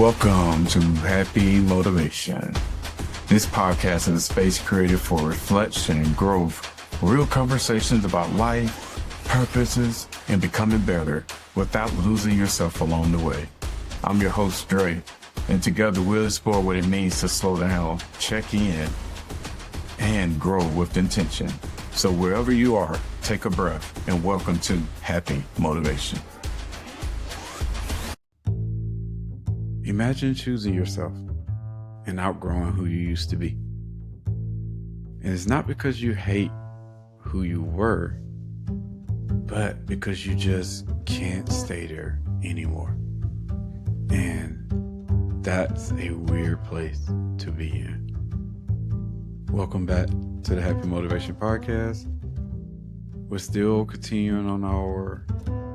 Welcome to Happy Motivation. This podcast is a space created for reflection and growth, real conversations about life, purposes, and becoming better without losing yourself along the way. I'm your host, Dre, and together we'll explore what it means to slow down, check in, and grow with intention. So wherever you are, take a breath and welcome to Happy Motivation. Imagine choosing yourself and outgrowing who you used to be. And it's not because you hate who you were, but because you just can't stay there anymore. And that's a weird place to be in. Welcome back to the Happy Motivation Podcast. We're still continuing on our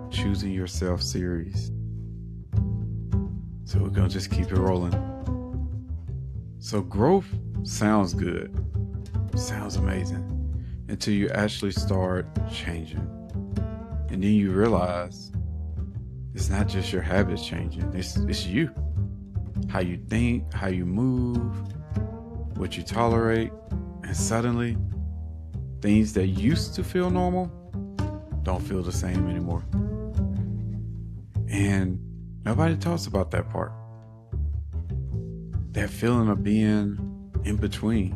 Choosing Yourself series. So we're going to just keep it rolling. So growth sounds good, sounds amazing, until you actually start changing. And then you realize it's not just your habits changing, it's you. How you think, how you move, what you tolerate, and suddenly things that used to feel normal don't feel the same anymore. And nobody talks about that part. That feeling of being in between.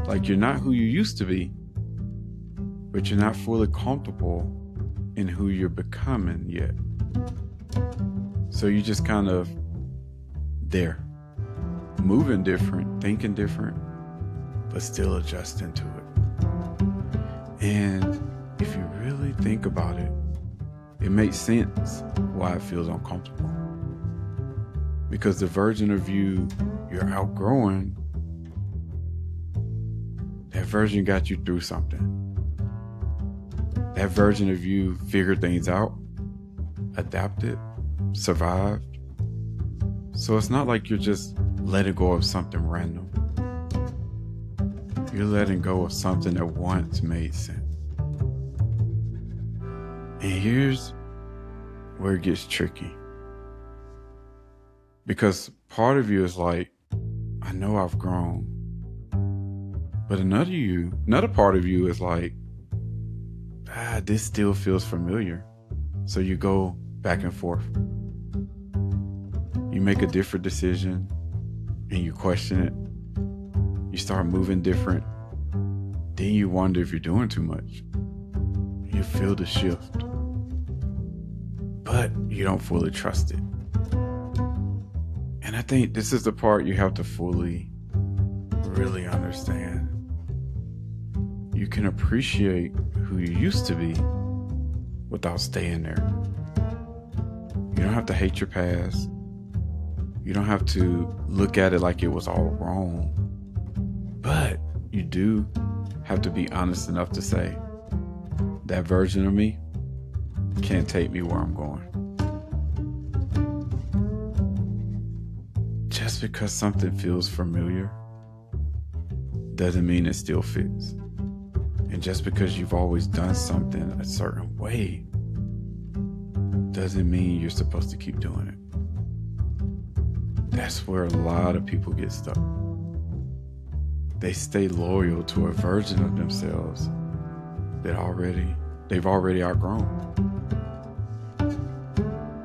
Like you're not who you used to be, but you're not fully comfortable in who you're becoming yet. So you just kind of there, moving different, thinking different, but still adjusting to it. And if you really think about it, it makes sense why it feels uncomfortable. Because the version of you you're outgrowing, that version got you through something. That version of you figured things out, adapted, survived. So it's not like you're just letting go of something random. You're letting go of something that once made sense. And here's where it gets tricky. Because part of you is like, I know I've grown. But another part of you is like, this still feels familiar. So you go back and forth. You make a different decision and you question it. You start moving different. Then you wonder if you're doing too much. You feel the shift. But you don't fully trust it. And I think this is the part you have to fully, really understand. You can appreciate who you used to be without staying there. You don't have to hate your past. You don't have to look at it like it was all wrong. But you do have to be honest enough to say, that version of me can't take me where I'm going. Just because something feels familiar doesn't mean it still fits. And just because you've always done something a certain way doesn't mean you're supposed to keep doing it. That's where a lot of people get stuck. They stay loyal to a version of themselves that they've already outgrown.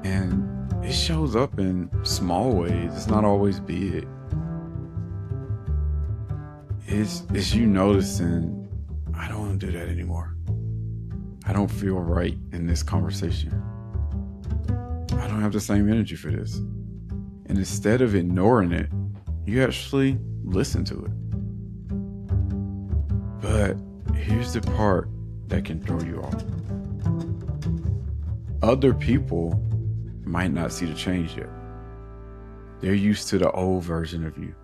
And it shows up in small ways. It's not always big. It's you noticing, I don't want to do that anymore. I don't feel right in this conversation. I don't have the same energy for this. And instead of ignoring it, you actually listen to it. But here's the part that can throw you off. Other people might not see the change yet. They're used to the old version of you.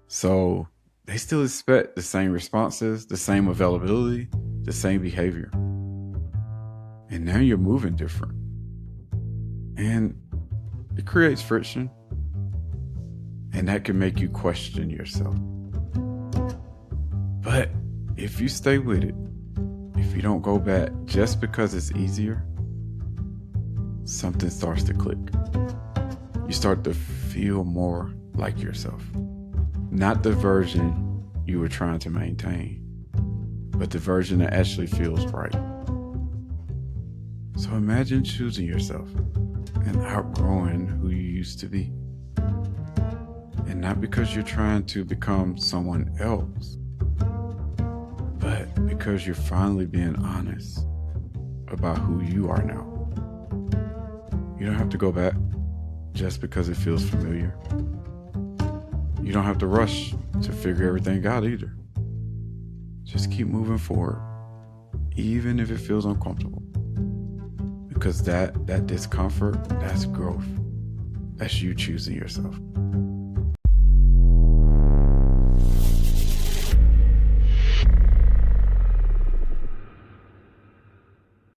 So they still expect the same responses, the same availability, the same behavior. And now you're moving different. And it creates friction. And that can make you question yourself. But if you stay with it, if you don't go back just because it's easier, something starts to click. you start to feel more like yourself. Not the version you were trying to maintain, but the version that actually feels right. So imagine choosing yourself and outgrowing who you used to be. And not because you're trying to become someone else, but because you're finally being honest about who you are now. You don't have to go back just because it feels familiar. You don't have to rush to figure everything out either. Just keep moving forward, even if it feels uncomfortable. Because that discomfort, that's growth. That's you choosing yourself.